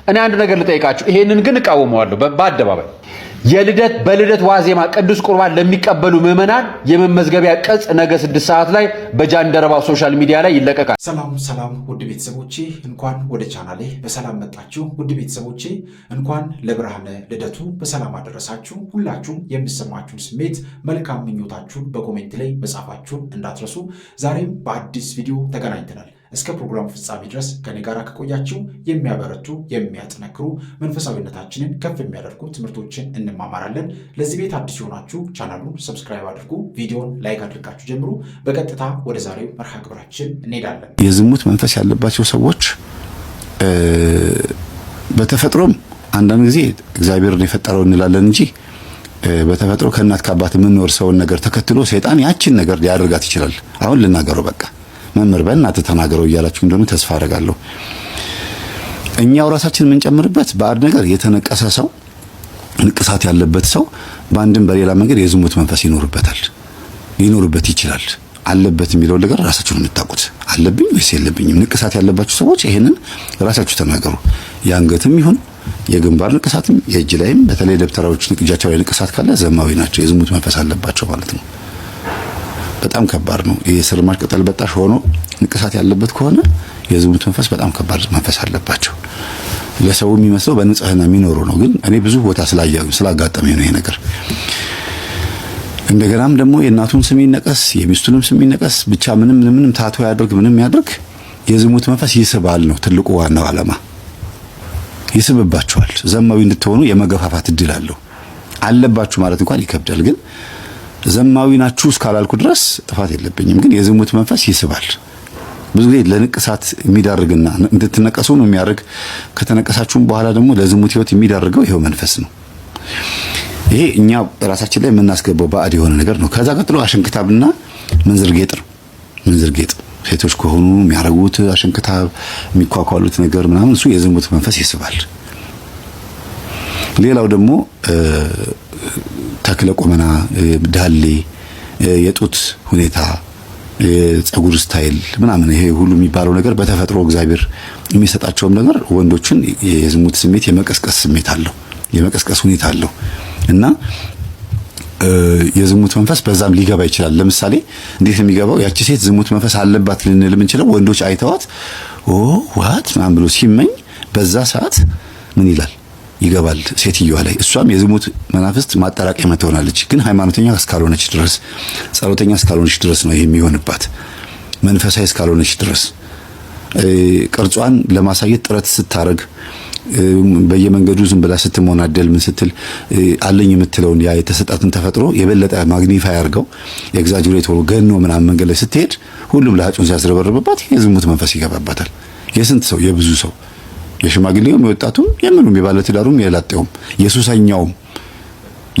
እኔ አንድ ነገር ልጠይቃችሁ፣ ይሄንን ግን እቃወመዋለሁ በአደባባይ። በልደት ዋዜማ ቅዱስ ቁርባን ለሚቀበሉ ምዕመናን የመመዝገቢያ ቅጽ ነገ 6 ሰዓት ላይ በጃንደረባ ሶሻል ሚዲያ ላይ ይለቀቃል። ሰላም ውድ ቤተሰቦቼ እንኳን ወደ ቻናሌ በሰላም መጣችሁ። ውድ ቤተሰቦቼ እንኳን ለብርሃነ ልደቱ በሰላም አደረሳችሁ። ሁላችሁም የሚሰማችሁን ስሜት መልካም ምኞታችሁን በኮሜንት ላይ መጻፋችሁን እንዳትረሱ። ዛሬም በአዲስ ቪዲዮ ተገናኝተናል። እስከ ፕሮግራሙ ፍጻሜ ድረስ ከኔ ጋር ከቆያችሁ የሚያበረቱ የሚያጠነክሩ መንፈሳዊነታችንን ከፍ የሚያደርጉ ትምህርቶችን እንማማራለን። ለዚህ ቤት አዲስ የሆናችሁ ቻናሉን ሰብስክራይብ አድርጉ፣ ቪዲዮን ላይክ አድርጋችሁ ጀምሩ። በቀጥታ ወደ ዛሬው መርሃ ግብራችን እንሄዳለን። የዝሙት መንፈስ ያለባቸው ሰዎች በተፈጥሮም አንዳንድ ጊዜ እግዚአብሔርን የፈጠረው እንላለን እንጂ በተፈጥሮ ከእናት ከአባት የምንወርሰውን ነገር ተከትሎ ሰይጣን ያችን ነገር ሊያደርጋት ይችላል። አሁን ልናገረው በቃ መምህር በእናትህ ተናገረው እያላችሁ እንደሆነ ተስፋ አደርጋለሁ። እኛው ራሳችን የምንጨምርበት ባዕድ ነገር የተነቀሰ ሰው ንቅሳት ያለበት ሰው በአንድም በሌላ መንገድ የዝሙት መንፈስ ሊኖርበት ይችላል። አለበት የሚለው ነገር ራሳችሁን የምታውቁት አለብኝ ወይስ የለብኝም። ንቅሳት ያለባችሁ ሰዎች ይሄንን ራሳችሁ ተናገሩ። የአንገትም ይሁን የግንባር ንቅሳትም የእጅ ላይም በተለይ ደብተራዎች እጃቸው ላይ ንቅሳት ካለ ዘማዊ ናቸው፣ የዝሙት መንፈስ አለባቸው ማለት ነው። በጣም ከባድ ነው። የስር ማሽ ቅጠል በጣሽ ሆኖ ንቅሳት ያለበት ከሆነ የዝሙት መንፈስ በጣም ከባድ መንፈስ አለባቸው። ለሰው የሚመስለው በንጽህና የሚኖሩ ነው፣ ግን እኔ ብዙ ቦታ ስላጋጠመኝ ነው ይሄ ነገር። እንደገናም ደግሞ የእናቱን ስም ይነቀስ የሚስቱንም ስም ይነቀስ ብቻ ምንም ታቶ ያድርግ ምንም ያድርግ የዝሙት መንፈስ ይስባል ነው ትልቁ ዋናው ዓላማ። ይስብባችኋል። ዘማዊ እንድትሆኑ የመገፋፋት እድል አለው። አለባችሁ ማለት እንኳን ይከብዳል፣ ግን ዘማዊ ናችሁ እስካላልኩ ድረስ ጥፋት የለብኝም። ግን የዝሙት መንፈስ ይስባል። ብዙ ጊዜ ለንቅሳት የሚዳርግና እንድትነቀሱ ነው የሚያደርግ። ከተነቀሳችሁም በኋላ ደግሞ ለዝሙት ህይወት የሚዳርገው ይሄው መንፈስ ነው። ይሄ እኛ ራሳችን ላይ የምናስገባው ባዕድ የሆነ ነገር ነው። ከዛ ቀጥሎ አሸንክታብና ምንዝር ጌጥ ሴቶች ከሆኑ የሚያረጉት አሸንክታብ የሚኳኳሉት ነገር ምናምን እሱ የዝሙት መንፈስ ይስባል። ሌላው ደግሞ ተክለ ቁመና፣ ዳሌ፣ የጡት ሁኔታ፣ የፀጉር ስታይል ምናምን ይሄ ሁሉ የሚባለው ነገር በተፈጥሮ እግዚአብሔር የሚሰጣቸውም ነገር ወንዶችን የዝሙት ስሜት የመቀስቀስ ስሜት አለው፣ የመቀስቀስ ሁኔታ አለው እና የዝሙት መንፈስ በዛም ሊገባ ይችላል። ለምሳሌ እንዴት የሚገባው ያቺ ሴት ዝሙት መንፈስ አለባት ልንል የምንችለው ወንዶች አይተዋት ዋት ምናምን ብሎ ሲመኝ በዛ ሰዓት ምን ይገባል ሴትዮዋ ላይ። እሷም የዝሙት መናፍስት ማጠራቀሚያ ትሆናለች። ግን ሃይማኖተኛ እስካልሆነች ድረስ ጸሎተኛ እስካልሆነች ድረስ ነው ይሄ የሚሆንባት። መንፈሳዊ እስካልሆነች ድረስ ቅርጿን ለማሳየት ጥረት ስታረግ በየመንገዱ ዝም ብላ ስትሞናደል ምን ስትል አለኝ የምትለውን ያ የተሰጣትን ተፈጥሮ የበለጠ ማግኒፋይ አድርገው ኤግዛጀሬት ሆኖ ገኖ ምናምን መንገድ ላይ ስትሄድ ሁሉም ለሀጩን ሲያስረበርብባት የዝሙት መንፈስ ይገባባታል። የስንት ሰው የብዙ ሰው የሽማግሌውም የወጣቱም የምኑም የባለትዳሩም የላጤውም የሱሰኛውም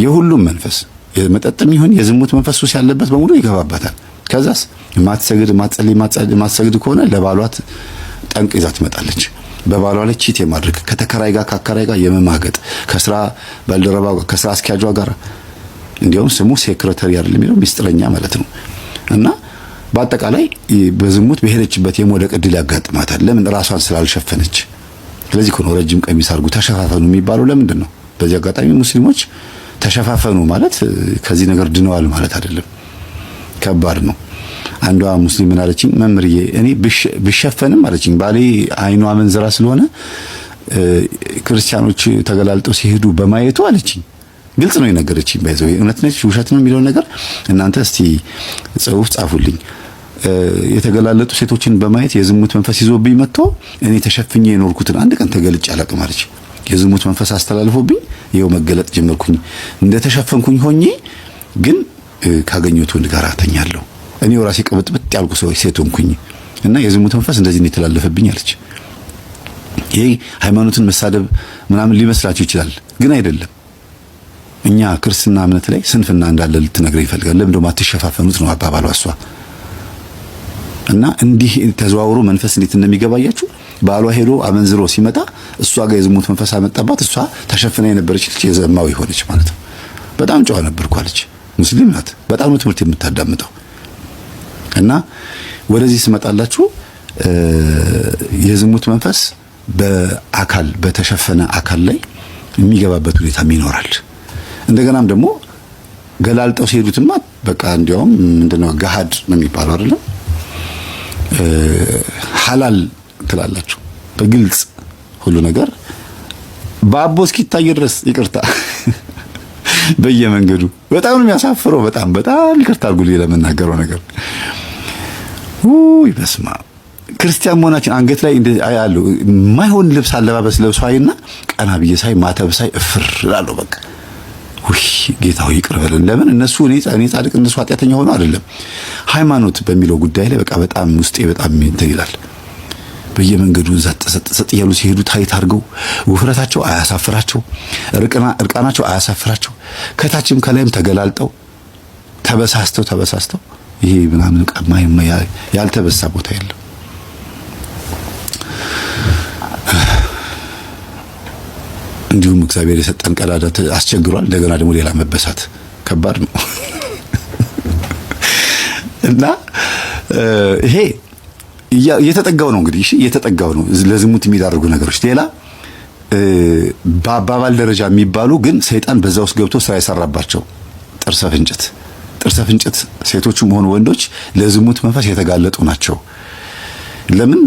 የሁሉም መንፈስ የመጠጥም ይሁን የዝሙት መንፈስ ሱስ ያለበት በሙሉ ይገባባታል። ከዛስ ማትሰግድ ከሆነ ለባሏት ጠንቅ ይዛ ትመጣለች። በባሏ ላይ ቺት የማድረግ ከተከራይ ጋር ካከራይ ጋር የመማገጥ ከስራ ባልደረባ ጋር ከስራ አስኪያጇ ጋር እንዲያውም ስሙ ሴክሬታሪ አይደለም የሚለው ሚስጥረኛ ማለት ነው። እና በአጠቃላይ በዝሙት በሄደችበት የመውደቅ ዕድል ያጋጥማታል። ለምን? ራሷን ስላልሸፈነች። ስለዚህ እኮ ነው ረጅም ቀሚስ አድርጉ ተሸፋፈኑ የሚባለው። ለምንድን ነው? በዚህ አጋጣሚ ሙስሊሞች ተሸፋፈኑ ማለት ከዚህ ነገር ድነዋል ማለት አይደለም። ከባድ ነው። አንዷ ሙስሊም ምን አለችኝ? መምህርዬ እኔ ብሸፈንም አለችኝ ባሌ አይኗ መንዝራ ስለሆነ ክርስቲያኖች ተገላልጠው ሲሄዱ በማየቱ አለችኝ። ግልጽ ነው የነገረችኝ። ባይዘው እውነት ነች ውሸት ነው የሚለው ነገር እናንተ እስቲ ጽሑፍ ጻፉልኝ። የተገላለጡ ሴቶችን በማየት የዝሙት መንፈስ ይዞብኝ መጥቶ እኔ ተሸፍኜ የኖርኩትን አንድ ቀን ተገልጬ አላቅም አለች። የዝሙት መንፈስ አስተላልፎብኝ ይኸው መገለጥ ጀመርኩኝ። እንደተሸፈንኩኝ ሆኜ ግን ካገኘሁት ወንድ ጋር አተኛለሁ። እኔ ራሴ ቅብጥብጥ ያልኩ ሰው ሴት ሆንኩኝ እና የዝሙት መንፈስ እንደዚህ ነው የተላለፈብኝ አለች። ይሄ ሃይማኖትን መሳደብ ምናምን ሊመስላችሁ ይችላል፣ ግን አይደለም። እኛ ክርስትና እምነት ላይ ስንፍና እንዳለ ልትነግረኝ ይፈልጋል። ለምን ደሞ አትሸፋፈኑት ነው አባባሏ እሷ። እና እንዲህ ተዘዋውሮ መንፈስ እንዴት እንደሚገባያችሁ ባሏ ሄዶ አመንዝሮ ሲመጣ እሷ ጋር የዝሙት መንፈስ አመጣባት። እሷ ተሸፍና የነበረች ልጅ የዘማዊ ሆነች ማለት ነው። በጣም ጨዋ ነበርኩ አለች። ሙስሊም ናት። በጣም ነው ትምህርት የምታዳምጠው። እና ወደዚህ ስመጣላችሁ የዝሙት መንፈስ በአካል በተሸፈነ አካል ላይ የሚገባበት ሁኔታም ይኖራል። እንደገናም ደግሞ ገላልጠው ሲሄዱትማ በቃ እንዲያውም ምንድነው ገሃድ ነው የሚባለው አይደለም ሐላል ትላላችሁ በግልጽ ሁሉ ነገር ባቦ እስኪታይ ድረስ ይቅርታ በየመንገዱ በጣም ነው የሚያሳፍረው። በጣም ይቅርታ አድርጉልኝ ለመናገረው ነገር ይበስማ ክርስቲያን መሆናችን አንገት ላይ አያሉ ማይሆን ልብስ አለባበስ ለብሷይና ቀና ብዬ ሳይ ማተብ ሳይ እፍር እላለሁ። በቃ ጌታው ይቅር በለን። ለምን እነሱ እኔ ጻድቅ እነሱ ኃጢአተኛ ሆኖ አይደለም ሃይማኖት በሚለው ጉዳይ ላይ በቃ በጣም ውስጤ በጣም እንትን ይላል። በየመንገዱ ዘጥ ያሉ ሲሄዱ ታይት አድርገው ውፍረታቸው አያሳፍራቸው፣ እርቃናቸው አያሳፍራቸው፣ ከታችም ከላይም ተገላልጠው ተበሳስተው ይሄ ምናምን ቀማይ ያልተበሳ ቦታ የለም። እንዲሁም እግዚአብሔር የሰጠን ቀዳዳ አስቸግሯል። እንደገና ደግሞ ሌላ መበሳት ከባድ ነው እና ይሄ እየተጠጋው ነው እንግዲህ እየተጠጋው ነው ለዝሙት የሚዳርጉ ነገሮች። ሌላ በአባባል ደረጃ የሚባሉ ግን ሰይጣን በዛ ውስጥ ገብቶ ስራ የሰራባቸው ጥርሰ ፍንጭት ሴቶችም ሆኑ ወንዶች ለዝሙት መንፈስ የተጋለጡ ናቸው። ለምን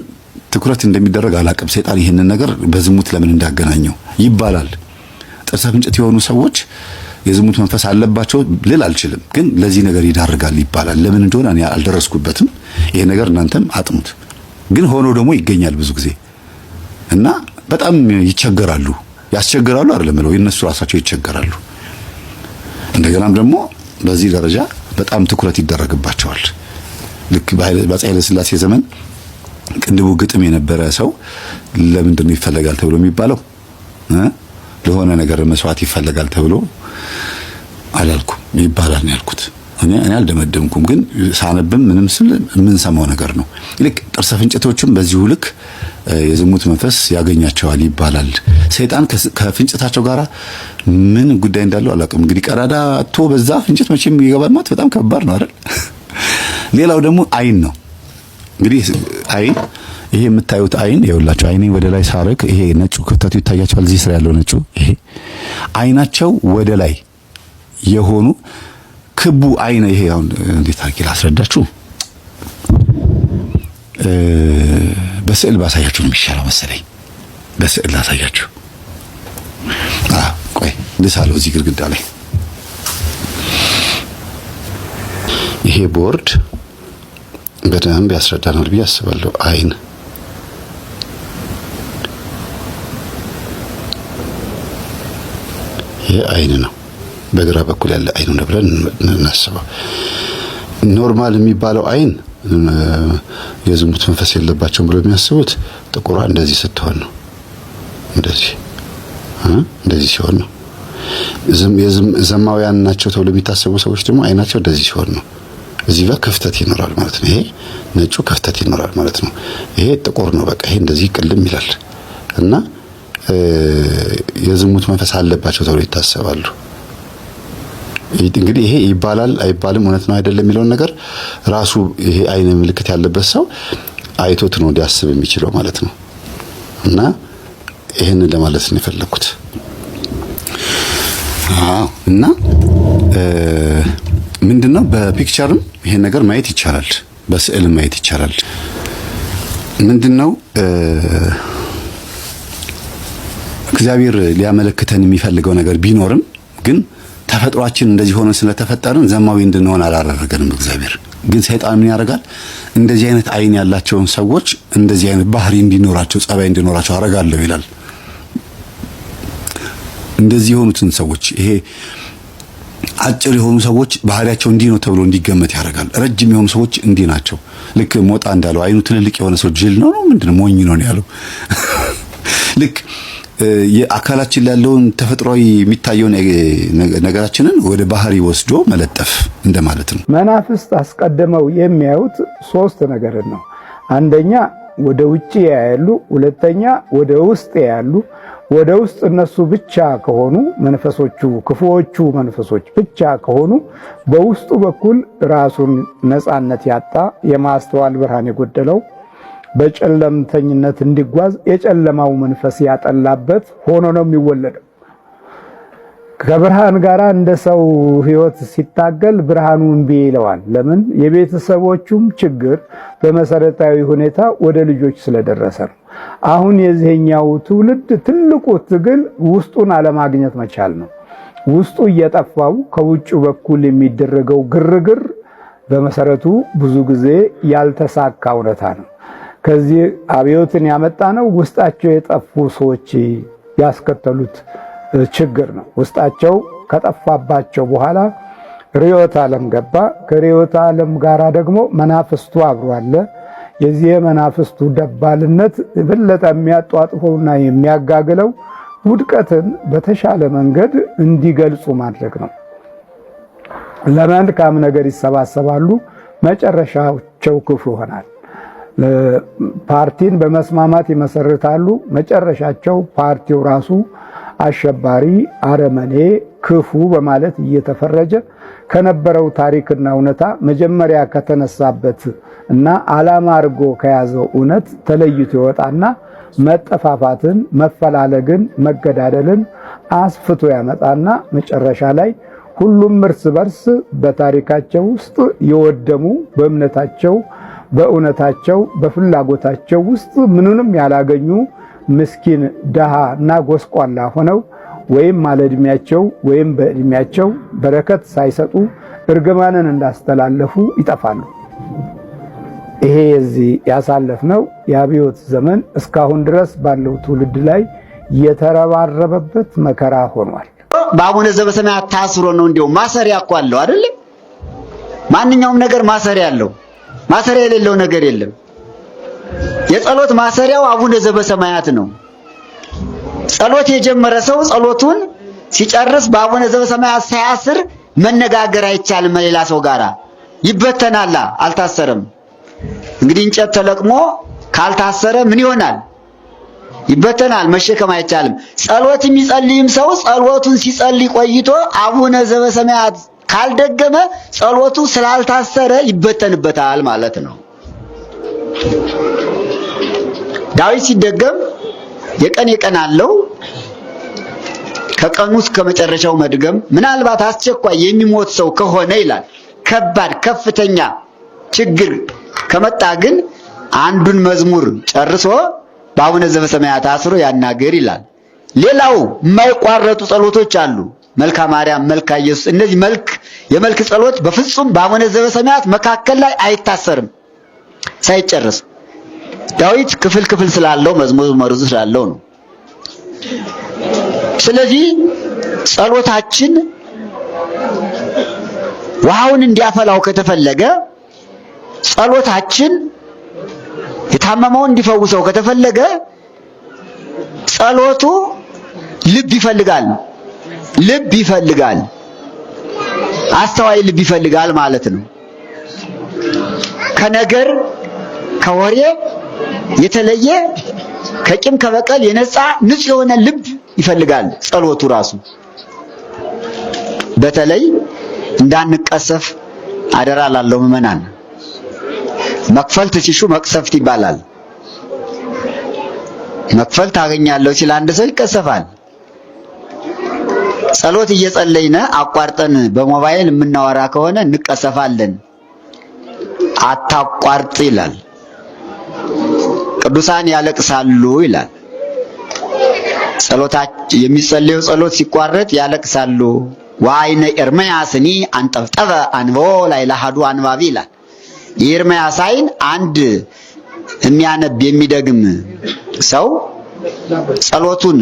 ትኩረት እንደሚደረግ አላቅም። ሰይጣን ይሄንን ነገር በዝሙት ለምን እንዳገናኘው ይባላል። ጥርሰ ፍንጭት የሆኑ ሰዎች የዝሙት መንፈስ አለባቸው ልል አልችልም፣ ግን ለዚህ ነገር ይዳርጋል ይባላል። ለምን እንደሆነ እኔ አልደረስኩበትም። ይሄ ነገር እናንተም አጥኑት። ግን ሆኖ ደግሞ ይገኛል ብዙ ጊዜ እና በጣም ይቸገራሉ። ያስቸግራሉ አይደለም ብለው እነሱ ራሳቸው ይቸገራሉ። እንደገናም ደግሞ በዚህ ደረጃ በጣም ትኩረት ይደረግባቸዋል። ልክ በአፄ ኃይለ ሥላሴ ዘመን ቅንድቡ ግጥም የነበረ ሰው ለምንድን ነው ይፈለጋል ተብሎ የሚባለው? ለሆነ ነገር መስዋዕት ይፈለጋል ተብሎ አላልኩም ይባላል ነው ያልኩት። እኔ አልደመደምኩም፣ ግን ሳነብም ምንም ስል የምንሰማው ነገር ነው። ልክ ጥርሰ ፍንጭቶችም በዚሁ ልክ የዝሙት መንፈስ ያገኛቸዋል ይባላል። ሰይጣን ከፍንጭታቸው ጋር ምን ጉዳይ እንዳለው አላውቅም። እንግዲህ ቀዳዳ አጥቶ በዛ ፍንጭት መቼም ይገባል ማለት በጣም ከባድ ነው አይደል? ሌላው ደግሞ አይን ነው። እንግዲህ አይን ይሄ የምታዩት አይን ይኸውላችሁ፣ አይኔ ወደ ላይ ሳረግ ይሄ ነጩ ክፍተቱ ይታያቸዋል። እዚህ ስራ ያለው ነጩ ይሄ አይናቸው ወደ ላይ የሆኑ ክቡ አይን ይሄ አሁን እንዴት አድርጌ ላስረዳችሁ? በስዕል ባሳያችሁ ነው የሚሻለው መሰለኝ። በስዕል ላሳያችሁ። ቆይ ልሳለው እዚህ ግድግዳ ላይ ይሄ ቦርድ በደንብ ያስረዳናል ብዬ አስባለሁ። አይን ይሄ አይን ነው። በግራ በኩል ያለ አይን ነው ብለን እናስበው። ኖርማል የሚባለው አይን የዝሙት መንፈስ የለባቸውም ብለው የሚያስቡት ጥቁሯ እንደዚህ ስትሆን ነው። እንደዚህ ሲሆን ነው። ዘማውያን ናቸው ተብሎ የሚታሰቡ ሰዎች ደግሞ አይናቸው እንደዚህ ሲሆን ነው። እዚህ ጋር ክፍተት ይኖራል ማለት ነው። ይሄ ነጩ ክፍተት ይኖራል ማለት ነው። ይሄ ጥቁር ነው። በቃ ይሄ እንደዚህ ቅልም ይላል እና የዝሙት መንፈስ አለባቸው ተብሎ ይታሰባሉ። እንግዲህ ይሄ ይባላል አይባልም እውነት ነው አይደለም የሚለውን ነገር ራሱ ይሄ አይን ምልክት ያለበት ሰው አይቶት ነው ሊያስብ የሚችለው ማለት ነው። እና ይሄንን ለማለት ነው የፈለኩት። እና ምንድነው በፒክቸርም ይሄን ነገር ማየት ይቻላል፣ በስዕልም ማየት ይቻላል። ምንድነው እግዚአብሔር ሊያመለክተን የሚፈልገው ነገር ቢኖርም ግን ተፈጥሯችን እንደዚህ ሆነ ስለተፈጠርን ዘማዊ እንድንሆን አላደረገንም እግዚአብሔር። ግን ሰይጣን ምን ያደርጋል? እንደዚህ አይነት አይን ያላቸውን ሰዎች እንደዚህ አይነት ባህሪ እንዲኖራቸው ጸባይ እንዲኖራቸው አደርጋለሁ ይላል። እንደዚህ የሆኑትን ሰዎች ይሄ አጭር የሆኑ ሰዎች ባህሪያቸው እንዲህ ነው ተብሎ እንዲገመት ያደርጋል። ረጅም የሆኑ ሰዎች እንዲህ ናቸው። ልክ ሞጣ እንዳለው አይኑ ትልልቅ የሆነ ሰው ጅል ነው ምንድነው ሞኝ ነው ያለው። ልክ የአካላችን ያለውን ተፈጥሯዊ የሚታየውን ነገራችንን ወደ ባህሪ ወስዶ መለጠፍ እንደማለት ነው። መናፍስት አስቀድመው የሚያዩት ሶስት ነገር ነው። አንደኛ ወደ ውጪ ያያሉ፣ ሁለተኛ ወደ ውስጥ ያያሉ። ወደ ውስጥ እነሱ ብቻ ከሆኑ መንፈሶቹ ክፉዎቹ መንፈሶች ብቻ ከሆኑ በውስጡ በኩል ራሱን ነፃነት ያጣ የማስተዋል ብርሃን የጎደለው በጨለምተኝነት እንዲጓዝ የጨለማው መንፈስ ያጠላበት ሆኖ ነው የሚወለደው። ከብርሃን ጋር እንደ ሰው ህይወት ሲታገል ብርሃኑ እምቢ ይለዋል። ለምን? የቤተሰቦቹም ችግር በመሰረታዊ ሁኔታ ወደ ልጆች ስለደረሰ ነው። አሁን የዚህኛው ትውልድ ትልቁ ትግል ውስጡን አለማግኘት መቻል ነው። ውስጡ እየጠፋው ከውጭ በኩል የሚደረገው ግርግር በመሰረቱ ብዙ ጊዜ ያልተሳካ እውነታ ነው። ከዚህ አብዮትን ያመጣ ነው ውስጣቸው የጠፉ ሰዎች ያስከተሉት ችግር ነው። ውስጣቸው ከጠፋባቸው በኋላ ርዕዮተ ዓለም ገባ። ከርዕዮተ ዓለም ጋራ ደግሞ መናፍስቱ አብሮ አለ። የዚህ መናፍስቱ ደባልነት የበለጠ የሚያጧጥፈውና የሚያጋግለው ውድቀትን በተሻለ መንገድ እንዲገልጹ ማድረግ ነው። ለመልካም ነገር ይሰባሰባሉ፣ መጨረሻቸው ክፉ ይሆናል። ፓርቲን በመስማማት ይመሰርታሉ፣ መጨረሻቸው ፓርቲው ራሱ አሸባሪ፣ አረመኔ፣ ክፉ በማለት እየተፈረጀ ከነበረው ታሪክና እውነታ መጀመሪያ ከተነሳበት እና ዓላማ አድርጎ ከያዘው እውነት ተለይቶ ይወጣና መጠፋፋትን፣ መፈላለግን፣ መገዳደልን አስፍቶ ያመጣና መጨረሻ ላይ ሁሉም እርስ በርስ በታሪካቸው ውስጥ የወደሙ በእምነታቸው፣ በእውነታቸው፣ በፍላጎታቸው ውስጥ ምንንም ያላገኙ ምስኪን ደሃ እና ጎስቋላ ሆነው ወይም ማለዕድሜያቸው ወይም በዕድሜያቸው በረከት ሳይሰጡ እርግማንን እንዳስተላለፉ ይጠፋሉ። ይሄ የዚህ ያሳለፍነው የአብዮት ዘመን እስካሁን ድረስ ባለው ትውልድ ላይ የተረባረበበት መከራ ሆኗል። በአቡነ ዘበሰማያት ታስሮ ነው። እንዲያው ማሰሪያ እኮ አለው አይደል? ማንኛውም ነገር ማሰሪያ አለው። ማሰሪያ የሌለው ነገር የለም። የጸሎት ማሰሪያው አቡነ ዘበሰማያት ነው። ጸሎት የጀመረ ሰው ጸሎቱን ሲጨርስ በአቡነ ዘበሰማያት ሳያስር መነጋገር አይቻልም። ሌላ ሰው ጋራ ይበተናላ። አልታሰረም። እንግዲህ እንጨት ተለቅሞ ካልታሰረ ምን ይሆናል? ይበተናል። መሸከም አይቻልም። ጸሎት የሚጸልይም ሰው ጸሎቱን ሲጸልይ ቆይቶ አቡነ ዘበሰማያት ካልደገመ ጸሎቱ ስላልታሰረ ይበተንበታል ማለት ነው። ዳዊት ሲደገም የቀን አለው። ከቀኑ እስከ መጨረሻው መድገም ምናልባት አስቸኳይ የሚሞት ሰው ከሆነ ይላል ከባድ ከፍተኛ ችግር ከመጣ ግን አንዱን መዝሙር ጨርሶ በአቡነ ዘበሰማያት አስሮ ያናገር ይላል። ሌላው የማይቋረጡ ጸሎቶች አሉ። መልካ ማርያም፣ መልካ ኢየሱስ። እነዚህ የመልክ ጸሎት በፍጹም በአቡነ ዘበሰማያት መካከል ላይ አይታሰርም ሳይጨርስ። ዳዊት ክፍል ስላለው መዝሙር መርዙ ስላለው ነው። ስለዚህ ጸሎታችን ውሃውን እንዲያፈላው ከተፈለገ ጸሎታችን የታመመውን እንዲፈውሰው ከተፈለገ ጸሎቱ ልብ ይፈልጋል። አስተዋይ ልብ ይፈልጋል ማለት ነው። ከነገር ከወሬ የተለየ ከቂም ከበቀል የነጻ ንጹህ የሆነ ልብ ይፈልጋል ጸሎቱ ራሱ። በተለይ እንዳንቀሰፍ አደራ ላለው ምዕመናን። መክፈልት ሲሹ መቅሰፍት ይባላል። መክፈልት ታገኛለሁ ሲል አንድ ሰው ይቀሰፋል። ጸሎት እየጸለይነ አቋርጠን በሞባይል የምናወራ ከሆነ እንቀሰፋለን። አታቋርጥ ይላል። ቅዱሳን ያለቅሳሉ ይላል። ጸሎታቸው የሚጸለየው ጸሎት ሲቋረጥ ያለቅሳሉ። ወአይነ ኤርምያስኒ አንጠፍጠበ አንቦ ላይ ለሐዱ አንባቢ ይላል። የኤርምያስ አይን አንድ የሚያነብ የሚደግም ሰው ጸሎቱን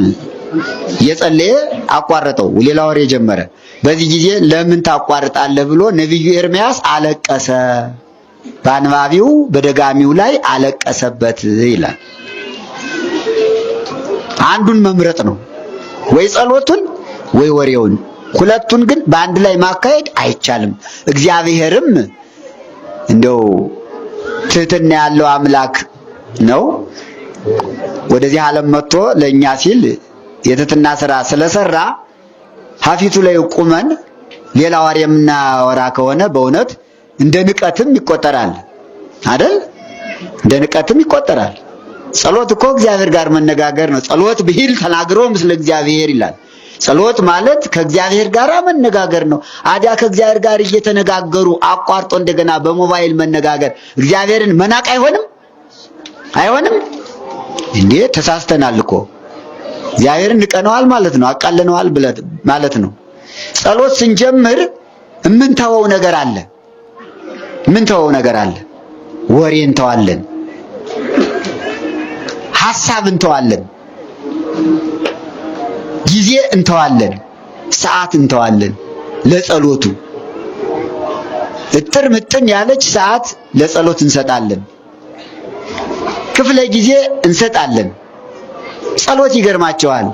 እየጸለየ አቋረጠው፣ ሌላ ወሬ ጀመረ። በዚህ ጊዜ ለምን ታቋርጣለህ ብሎ ነብዩ ኤርምያስ አለቀሰ። በአንባቢው በደጋሚው ላይ አለቀሰበት ይላል። አንዱን መምረጥ ነው፣ ወይ ጸሎቱን ወይ ወሬውን። ሁለቱን ግን በአንድ ላይ ማካሄድ አይቻልም። እግዚአብሔርም እንደው ትህትና ያለው አምላክ ነው። ወደዚህ ዓለም መጥቶ ለኛ ሲል የትህትና ሥራ ስለሰራ ሀፊቱ ላይ ቁመን ሌላ ወሬ የምናወራ ከሆነ በእውነት እንደ ንቀትም ይቆጠራል አይደል? እንደ ንቀትም ይቆጠራል። ጸሎት እኮ እግዚአብሔር ጋር መነጋገር ነው። ጸሎት ብሂል ተናግሮ ምስለ እግዚአብሔር ይላል። ጸሎት ማለት ከእግዚአብሔር ጋር መነጋገር ነው። አዲያ ከእግዚአብሔር ጋር እየተነጋገሩ አቋርጦ እንደገና በሞባይል መነጋገር እግዚአብሔርን መናቅ አይሆንም? አይሆንም እንዴ? ተሳስተናል እኮ እግዚአብሔርን ንቀነዋል ማለት ነው። አቃለነዋል ማለት ነው። ጸሎት ስንጀምር እምንተወው ነገር አለ። ወሬ እንተዋለን፣ ሐሳብ እንተዋለን፣ ጊዜ እንተዋለን፣ ሰዓት እንተዋለን። ለጸሎቱ እጥር ምጥን ያለች ሰዓት ለጸሎት እንሰጣለን። ክፍለ ጊዜ እንሰጣለን። ጸሎት ይገርማቸዋል።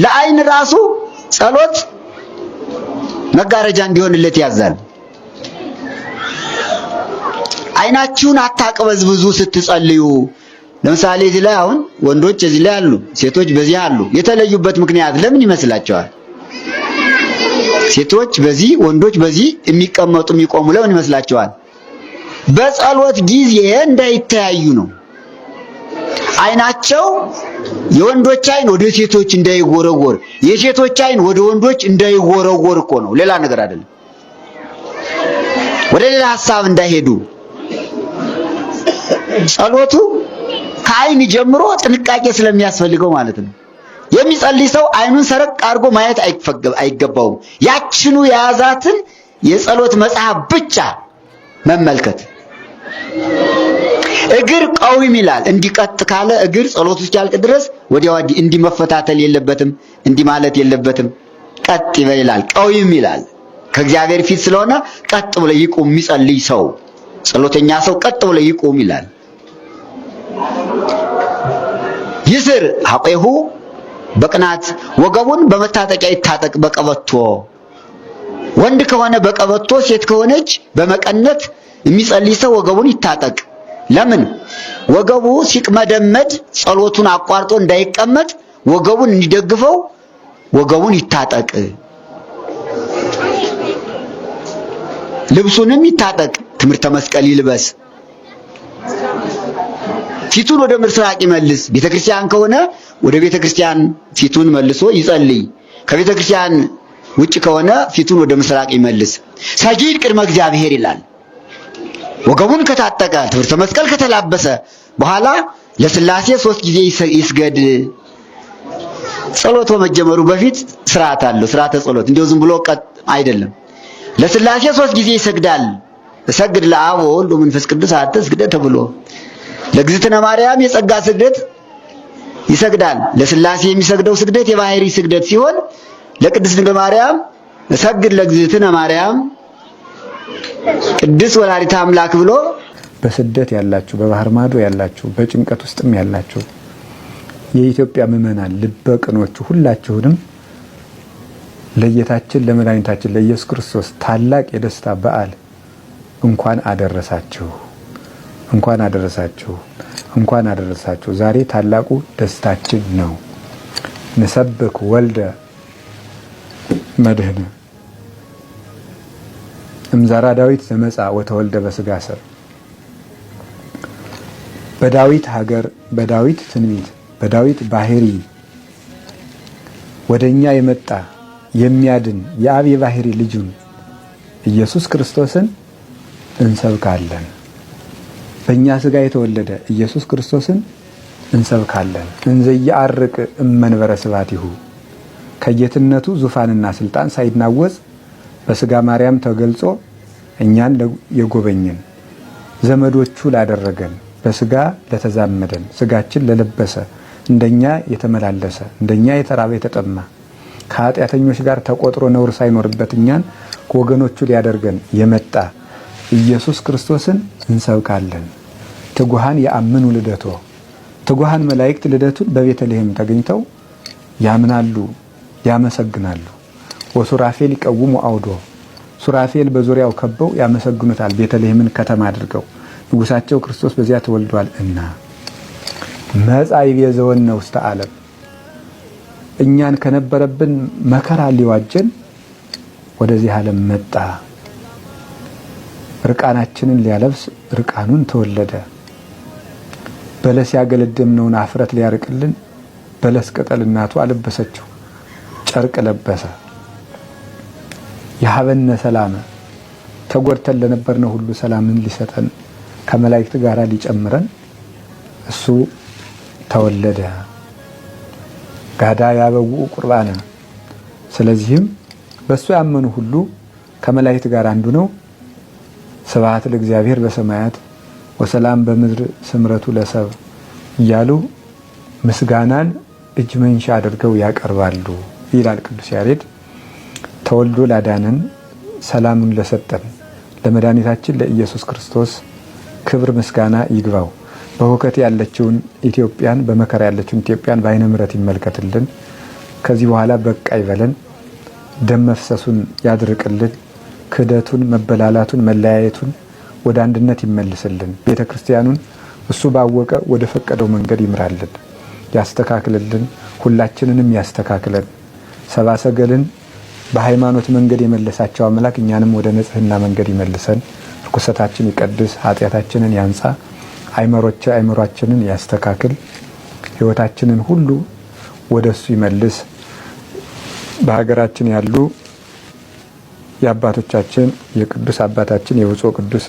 ለዓይን ራሱ ጸሎት መጋረጃ እንዲሆንለት ያዛል። ዓይናችሁን አታቅበዝብዙ ስትጸልዩ። ለምሳሌ እዚህ ላይ አሁን ወንዶች እዚህ ላይ አሉ፣ ሴቶች በዚህ አሉ። የተለዩበት ምክንያት ለምን ይመስላችኋል? ሴቶች በዚህ ወንዶች በዚህ የሚቀመጡ የሚቆሙ ለምን ይመስላችኋል? በጸሎት ጊዜ እንዳይተያዩ ነው። ዓይናቸው የወንዶች ዓይን ወደ ሴቶች እንዳይወረወር፣ የሴቶች ዓይን ወደ ወንዶች እንዳይወረወር እኮ ነው። ሌላ ነገር አይደለም። ወደ ሌላ ሐሳብ እንዳይሄዱ ጸሎቱ ከዓይን ጀምሮ ጥንቃቄ ስለሚያስፈልገው ማለት ነው። የሚጸልይ ሰው ዓይኑን ሰረቅ አድርጎ ማየት አይገባውም። ያችኑ የያዛትን የጸሎት መጽሐፍ ብቻ መመልከት። እግር ቀዊም ይላል። እንዲቀጥ ካለ እግር ጸሎቱ እስኪያልቅ ድረስ ወዲያው እንዲመፈታተል የለበትም፣ እንዲህ ማለት የለበትም። ቀጥ ይበል ይላል። ቀዊም ይላል። ከእግዚአብሔር ፊት ስለሆነ ቀጥ ብሎ ይቁም። የሚጸልይ ሰው ጸሎተኛ ሰው ቀጥ ብሎ ይቁም ይላል። ይስር ሐቄሁ በቅናት ወገቡን በመታጠቂያ ይታጠቅ በቀበቶ። ወንድ ከሆነ በቀበቶ፣ ሴት ከሆነች በመቀነት የሚጸልይ ሰው ወገቡን ይታጠቅ። ለምን? ወገቡ ሲቅመደመድ ጸሎቱን አቋርጦ እንዳይቀመጥ ወገቡን እንዲደግፈው ወገቡን ይታጠቅ። ልብሱንም ይታጠቅ፣ ትምህርተ መስቀል ይልበስ። ፊቱን ወደ ምስራቅ ይመልስ። ቤተክርስቲያን ከሆነ ወደ ቤተክርስቲያን ፊቱን መልሶ ይጸልይ። ከቤተክርስቲያን ውጭ ከሆነ ፊቱን ወደ ምስራቅ ይመልስ። ሰጊድ ቅድመ እግዚአብሔር ይላል። ወገቡን ከታጠቀ ትምህርተ መስቀል ከተላበሰ በኋላ ለሥላሴ 3 ጊዜ ይስገድ። ጸሎት በመጀመሩ በፊት ስርዓት አለው። ስርዓተ ጸሎት እንዲሁ ዝም ብሎ ቀጥ አይደለም። ለሥላሴ 3 ጊዜ ይሰግዳል። እሰግድ ለአብ ወወልድ ወመንፈስ ቅዱስ አሐተ ስግደት ተብሎ ለእግዝእትነ ማርያም የጸጋ ስግደት ይሰግዳል። ለሥላሴ የሚሰግደው ስግደት የባህሪ ስግደት ሲሆን ለቅድስት ድንግል ማርያም እሰግድ ለእግዝእትነ ማርያም ቅድስት ወላዲተ አምላክ ብሎ። በስደት ያላችሁ፣ በባህር ማዶ ያላችሁ፣ በጭንቀት ውስጥም ያላችሁ የኢትዮጵያ ምዕመናን ልበ ቅኖቹ ሁላችሁንም ለጌታችን ለመድኃኒታችን ለኢየሱስ ክርስቶስ ታላቅ የደስታ በዓል እንኳን አደረሳችሁ፣ እንኳን አደረሳችሁ፣ እንኳን አደረሳችሁ። ዛሬ ታላቁ ደስታችን ነው። ንሰብክ ወልደ መድህነ እምዛራ ዳዊት ዘመጻ ወተወልደ በስጋ ሰብ። በዳዊት ሀገር፣ በዳዊት ትንቢት፣ በዳዊት ባህሪ ወደኛ የመጣ የሚያድን የአብ የባህሪ ልጁን ኢየሱስ ክርስቶስን እንሰብካለን። በእኛ ስጋ የተወለደ ኢየሱስ ክርስቶስን እንሰብካለን። እንዘ ይዐርቅ እመንበረ ስብሐቲሁ ከጌትነቱ ዙፋንና ስልጣን ሳይናወጽ በስጋ ማርያም ተገልጾ እኛን የጎበኘን ዘመዶቹ ላደረገን በስጋ ለተዛመደን ስጋችን ለለበሰ እንደኛ የተመላለሰ እንደኛ የተራበ የተጠማ ከኃጢአተኞች ጋር ተቆጥሮ ነውር ሳይኖርበት እኛን ከወገኖቹ ሊያደርገን የመጣ ኢየሱስ ክርስቶስን እንሰብካለን። ትጉሃን ያምኑ ልደቶ ትጉሃን መላእክት ልደቱን በቤተልሔም ተገኝተው ያምናሉ፣ ያመሰግናሉ። ወሱራፌል ይቀውሙ አውዶ ሱራፌል በዙሪያው ከበው ያመሰግኑታል። ቤተልሔምን ከተማ አድርገው ንጉሳቸው ክርስቶስ በዚያ ተወልዷል እና መጻ ይቤዘወነ ውስተ ዓለም እኛን ከነበረብን መከራ ሊዋጀን ወደዚህ ዓለም መጣ። ርቃናችንን ሊያለብስ ርቃኑን ተወለደ። በለስ ያገለደምነውን አፍረት ሊያርቅልን በለስ ቅጠል እናቱ አለበሰችው፣ ጨርቅ ለበሰ። የሀበነ ሰላም ተጎድተን ለነበርነው ሁሉ ሰላምን ሊሰጠን ከመላእክት ጋር ሊጨምረን እሱ ተወለደ። ጋዳ ያበው ቁርባነ። ስለዚህም በሱ ያመኑ ሁሉ ከመላእክት ጋር አንዱ ነው። ስብሐት ለእግዚአብሔር በሰማያት ወሰላም በምድር ስምረቱ ለሰብ እያሉ ምስጋናን እጅ መንሻ አድርገው ያቀርባሉ ይላል ቅዱስ ያሬድ። ተወልዶ ላዳነን ሰላሙን ለሰጠን ለመድኃኒታችን ለኢየሱስ ክርስቶስ ክብር ምስጋና ይግባው። በሁከት ያለችውን ኢትዮጵያን በመከራ ያለችውን ኢትዮጵያን በዓይነ ምሕረት ይመልከትልን። ከዚህ በኋላ በቃ ይበለን። ደም መፍሰሱን ያድርቅልን። ክህደቱን፣ መበላላቱን፣ መለያየቱን ወደ አንድነት ይመልስልን። ቤተ ክርስቲያኑን እሱ ባወቀ ወደ ፈቀደው መንገድ ይምራልን፣ ያስተካክልልን። ሁላችንንም ያስተካክለን። ሰብአ ሰገልን በሃይማኖት መንገድ የመለሳቸው አምላክ እኛንም ወደ ንጽህና መንገድ ይመልሰን። ርኩሰታችን ይቀድስ፣ ኃጢአታችንን ያንጻ፣ አይምሮአችንን ያስተካክል፣ ህይወታችንን ሁሉ ወደሱ ይመልስ። በሀገራችን ያሉ የአባቶቻችን የቅዱስ አባታችን የብፁዕ ቅዱስ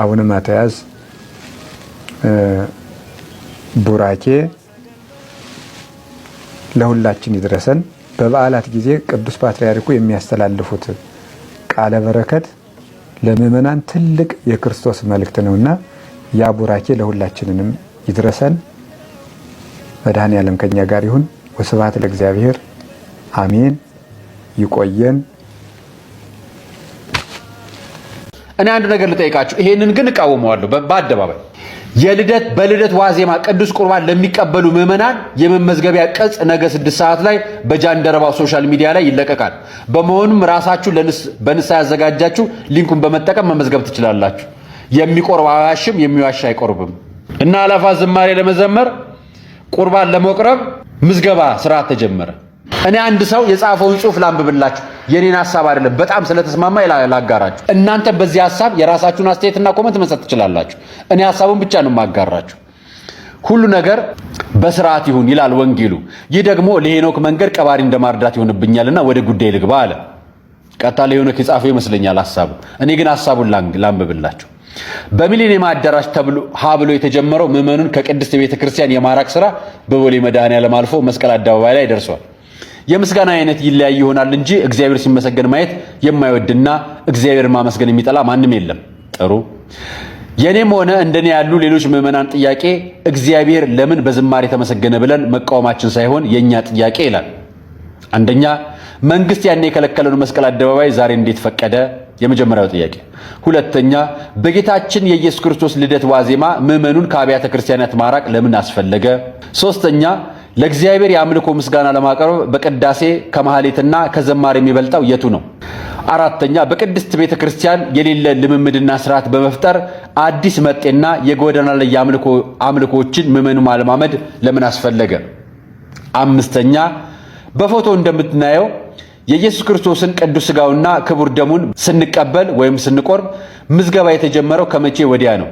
አቡነ ማትያስ ቡራኬ ለሁላችን ይድረሰን። በበዓላት ጊዜ ቅዱስ ፓትርያርኩ የሚያስተላልፉት ቃለ በረከት ለምእመናን ትልቅ የክርስቶስ መልእክት ነውና ያ ቡራኬ ለሁላችንንም ይድረሰን። መድኃኔዓለም ከኛ ጋር ይሁን። ወስብሐት ለእግዚአብሔር አሜን። ይቆየን። እኔ አንድ ነገር ልጠይቃችሁ፣ ይሄንን ግን እቃወመዋለሁ በአደባባይ። በልደት ዋዜማ ቅዱስ ቁርባን ለሚቀበሉ ምዕመናን የመመዝገቢያ ቅጽ ነገ 6 ሰዓት ላይ በጃንደረባው ሶሻል ሚዲያ ላይ ይለቀቃል። በመሆኑም ራሳችሁ በንስሐ ያዘጋጃችሁ ሊንኩን በመጠቀም መመዝገብ ትችላላችሁ። የሚቆርብ አያዋሽም፣ የሚዋሽ አይቆርብም። እና አላፋት ዝማሬ ለመዘመር ቁርባን ለመቅረብ ምዝገባ ስርዓት ተጀመረ። እኔ አንድ ሰው የጻፈውን ጽሑፍ ላንብብላችሁ። የኔን ሐሳብ አይደለም፣ በጣም ስለተስማማ ላጋራችሁ። እናንተ በዚህ ሐሳብ የራሳችሁን አስተያየትና ኮመንት መስጠት ትችላላችሁ። እኔ ሐሳቡን ብቻ ነው የማጋራችሁ። ሁሉ ነገር በስርዓት ይሁን ይላል ወንጌሉ። ይህ ደግሞ ለሄኖክ መንገድ ቀባሪ እንደማርዳት ይሆንብኛልና ወደ ጉዳይ ልግባ አለ። ቀጥታ ለሄኖክ የጻፈው ይመስለኛል ሐሳቡ። እኔ ግን ሐሳቡን ላንብብላችሁ። በሚሊኒየም አዳራሽ ብሎ የተጀመረው ምዕመኑን ከቅድስት ቤተ ክርስቲያን የማራቅ ስራ በቦሌ መድኃኔዓለም አልፎ መስቀል አደባባይ ላይ ደርሷል። የምስጋና አይነት ይለያይ ይሆናል እንጂ እግዚአብሔር ሲመሰገን ማየት የማይወድና እግዚአብሔርን ማመስገን የሚጠላ ማንም የለም። ጥሩ። የኔም ሆነ እንደኔ ያሉ ሌሎች ምዕመናን ጥያቄ እግዚአብሔር ለምን በዝማሬ ተመሰገነ ብለን መቃወማችን ሳይሆን የኛ ጥያቄ ይላል። አንደኛ፣ መንግስት ያኔ የከለከለውን መስቀል አደባባይ ዛሬ እንዴት ፈቀደ? የመጀመሪያው ጥያቄ። ሁለተኛ፣ በጌታችን የኢየሱስ ክርስቶስ ልደት ዋዜማ ምዕመኑን ከአብያተ ክርስቲያናት ማራቅ ለምን አስፈለገ? ሶስተኛ፣ ለእግዚአብሔር የአምልኮ ምስጋና ለማቅረብ በቅዳሴ ከማህሌትና ከዘማር የሚበልጠው የቱ ነው? አራተኛ፣ በቅድስት ቤተ ክርስቲያን የሌለ ልምምድና ስርዓት በመፍጠር አዲስ መጤና የጎዳና ላይ አምልኮችን ምዕመኑ ማለማመድ ለምን አስፈለገ? አምስተኛ፣ በፎቶ እንደምትናየው የኢየሱስ ክርስቶስን ቅዱስ ሥጋውና ክቡር ደሙን ስንቀበል ወይም ስንቆርብ ምዝገባ የተጀመረው ከመቼ ወዲያ ነው?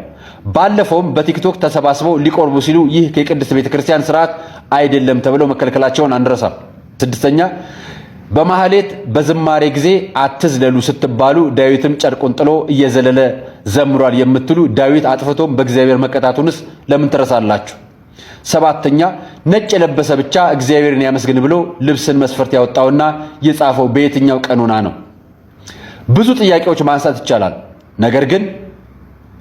ባለፈውም በቲክቶክ ተሰባስበው ሊቆርቡ ሲሉ ይህ የቅድስት ቤተክርስቲያን ስርዓት አይደለም ተብለው መከልከላቸውን አንረሳም። ስድስተኛ፣ በማህሌት በዝማሬ ጊዜ አትዝለሉ ስትባሉ ዳዊትም ጨርቁን ጥሎ እየዘለለ ዘምሯል የምትሉ ዳዊት አጥፍቶም በእግዚአብሔር መቀጣቱንስ ለምን ትረሳላችሁ? ሰባተኛ፣ ነጭ የለበሰ ብቻ እግዚአብሔርን ያመስግን ብሎ ልብስን መስፈርት ያወጣውና የጻፈው በየትኛው ቀኖና ነው? ብዙ ጥያቄዎች ማንሳት ይቻላል። ነገር ግን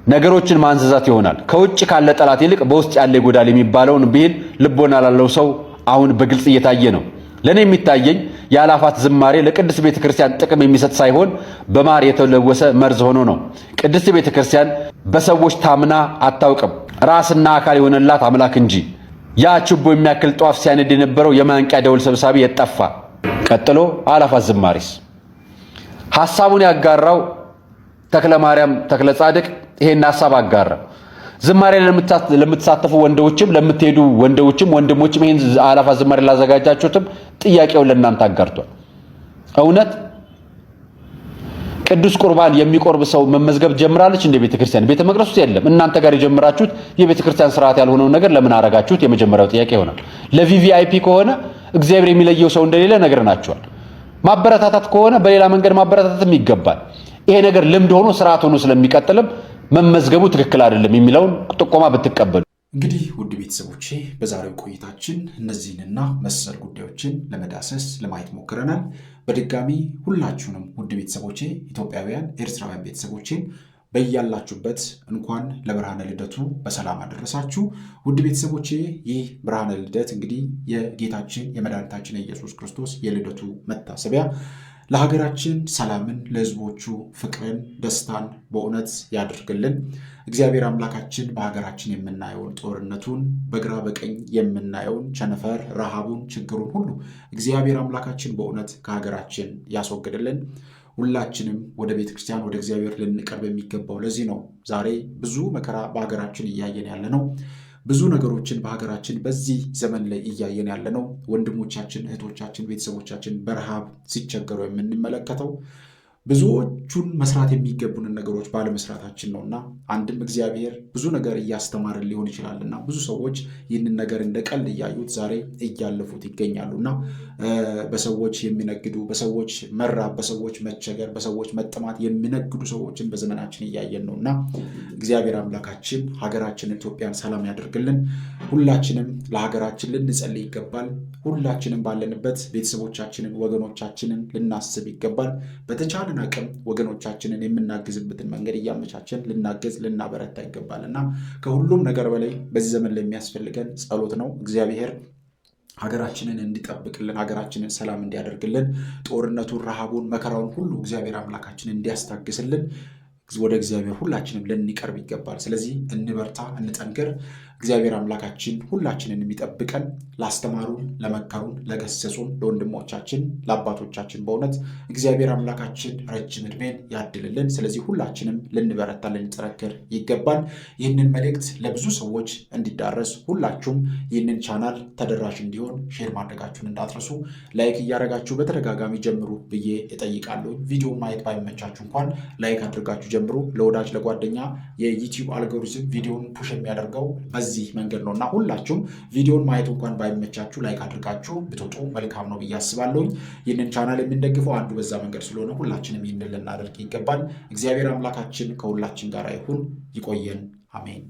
ነገሮችን ማንዘዛት ይሆናል። ከውጭ ካለ ጠላት ይልቅ በውስጥ ያለ ይጎዳል የሚባለውን ብሂል ልቦና ላለው ሰው አሁን በግልጽ እየታየ ነው። ለኔ የሚታየኝ የአላፋት ዝማሬ ለቅድስት ቤተክርስቲያን ጥቅም የሚሰጥ ሳይሆን በማር የተለወሰ መርዝ ሆኖ ነው። ቅድስት ቤተክርስቲያን በሰዎች ታምና አታውቅም፣ ራስና አካል የሆነላት አምላክ እንጂ። ያ ችቦ የሚያክል ጧፍ ሲያነድ የነበረው የማንቂያ ደውል ሰብሳቢ የጠፋ። ቀጥሎ አላፋት ዝማሬስ ሐሳቡን ያጋራው ተክለ ማርያም ተክለ ጻድቅ ይሄን ሐሳብ አጋራ። ዝማሬ ለምትሳተፉ ወንዶችም ለምትሄዱ ወንዶችም ወንድሞችም ይሄን አላፋት ዝማሬ ላዘጋጃችሁትም ጥያቄውን ለእናንተ አጋርቷል። እውነት ቅዱስ ቁርባን የሚቆርብ ሰው መመዝገብ ጀምራለች እንደ ቤተክርስቲያን? ቤተ መቅደስ ውስጥ የለም። እናንተ ጋር የጀመራችሁት የቤተክርስቲያን ስርዓት ያልሆነውን ነገር ለምን አረጋችሁት? የመጀመሪያው ጥያቄ ይሆናል። ለቪቪአይፒ ከሆነ እግዚአብሔር የሚለየው ሰው እንደሌለ ነግረናችኋል። ማበረታታት ከሆነ በሌላ መንገድ ማበረታታትም ይገባል። ይሄ ነገር ልምድ ሆኖ ስርዓት ሆኖ ስለሚቀጥልም መመዝገቡ ትክክል አይደለም የሚለውን ጥቆማ ብትቀበሉ። እንግዲህ ውድ ቤተሰቦቼ በዛሬው ቆይታችን እነዚህንና መሰል ጉዳዮችን ለመዳሰስ ለማየት ሞክረናል። በድጋሚ ሁላችሁንም ውድ ቤተሰቦቼ ኢትዮጵያውያን፣ ኤርትራውያን ቤተሰቦቼን በያላችሁበት እንኳን ለብርሃነ ልደቱ በሰላም አደረሳችሁ። ውድ ቤተሰቦቼ ይህ ብርሃነ ልደት እንግዲህ የጌታችን የመድኃኒታችን የኢየሱስ ክርስቶስ የልደቱ መታሰቢያ ለሀገራችን ሰላምን፣ ለሕዝቦቹ ፍቅርን፣ ደስታን በእውነት ያድርግልን። እግዚአብሔር አምላካችን በሀገራችን የምናየውን ጦርነቱን፣ በግራ በቀኝ የምናየውን ቸነፈር፣ ረሃቡን፣ ችግሩን ሁሉ እግዚአብሔር አምላካችን በእውነት ከሀገራችን ያስወግድልን። ሁላችንም ወደ ቤተ ክርስቲያን ወደ እግዚአብሔር ልንቀርብ የሚገባው ለዚህ ነው። ዛሬ ብዙ መከራ በሀገራችን እያየን ያለ ነው። ብዙ ነገሮችን በሀገራችን በዚህ ዘመን ላይ እያየን ያለ ነው። ወንድሞቻችን፣ እህቶቻችን፣ ቤተሰቦቻችን በረሃብ ሲቸገሩ የምንመለከተው ብዙዎቹን መስራት የሚገቡንን ነገሮች ባለመስራታችን ነውና አንድም እግዚአብሔር ብዙ ነገር እያስተማርን ሊሆን ይችላልና ብዙ ሰዎች ይህንን ነገር እንደ ቀልድ እያዩት ዛሬ እያለፉት ይገኛሉና በሰዎች የሚነግዱ፣ በሰዎች መራብ፣ በሰዎች መቸገር፣ በሰዎች መጠማት የሚነግዱ ሰዎችን በዘመናችን እያየን ነውና እግዚአብሔር አምላካችን ሀገራችን ኢትዮጵያን ሰላም ያደርግልን። ሁላችንም ለሀገራችን ልንጸልይ ይገባል። ሁላችንም ባለንበት ቤተሰቦቻችንን፣ ወገኖቻችንን ልናስብ ይገባል። በተቻለን አቅም ወገኖቻችንን የምናግዝበትን መንገድ እያመቻቸን ልናገዝ ልናበረታ ይገባልና ከሁሉም ነገር በላይ በዚህ ዘመን ላይ የሚያስፈልገን ጸሎት ነው። እግዚአብሔር ሀገራችንን እንዲጠብቅልን፣ ሀገራችንን ሰላም እንዲያደርግልን፣ ጦርነቱን፣ ረሃቡን፣ መከራውን ሁሉ እግዚአብሔር አምላካችንን እንዲያስታግስልን ወደ እግዚአብሔር ሁላችንም ልንቀርብ ይገባል። ስለዚህ እንበርታ፣ እንጠንክር። እግዚአብሔር አምላካችን ሁላችንን የሚጠብቀን ላስተማሩን፣ ለመከሩን፣ ለገሰጹን ለወንድሞቻችን፣ ለአባቶቻችን በእውነት እግዚአብሔር አምላካችን ረጅም ዕድሜን ያድልልን። ስለዚህ ሁላችንም ልንበረታ፣ ልንጠነክር ይገባል። ይህንን መልእክት ለብዙ ሰዎች እንዲዳረስ ሁላችሁም ይህንን ቻናል ተደራሽ እንዲሆን ሼር ማድረጋችሁን እንዳትረሱ። ላይክ እያደረጋችሁ በተደጋጋሚ ጀምሩ ብዬ እጠይቃለሁ። ቪዲዮ ማየት ባይመቻችሁ እንኳን ላይክ አድርጋችሁ ጀምሩ። ለወዳጅ ለጓደኛ የዩቲዩብ አልጎሪዝም ቪዲዮን ፑሽ የሚያደርገው በዚህ መንገድ ነውና ሁላችሁም ቪዲዮን ማየት እንኳን ባይመቻችሁ ላይክ አድርጋችሁ ብትወጡ መልካም ነው ብዬ አስባለሁኝ። ይህንን ቻናል የምንደግፈው አንዱ በዛ መንገድ ስለሆነ ሁላችንም ይህንን ልናደርግ ይገባል። እግዚአብሔር አምላካችን ከሁላችን ጋር ይሁን። ይቆየን። አሜን።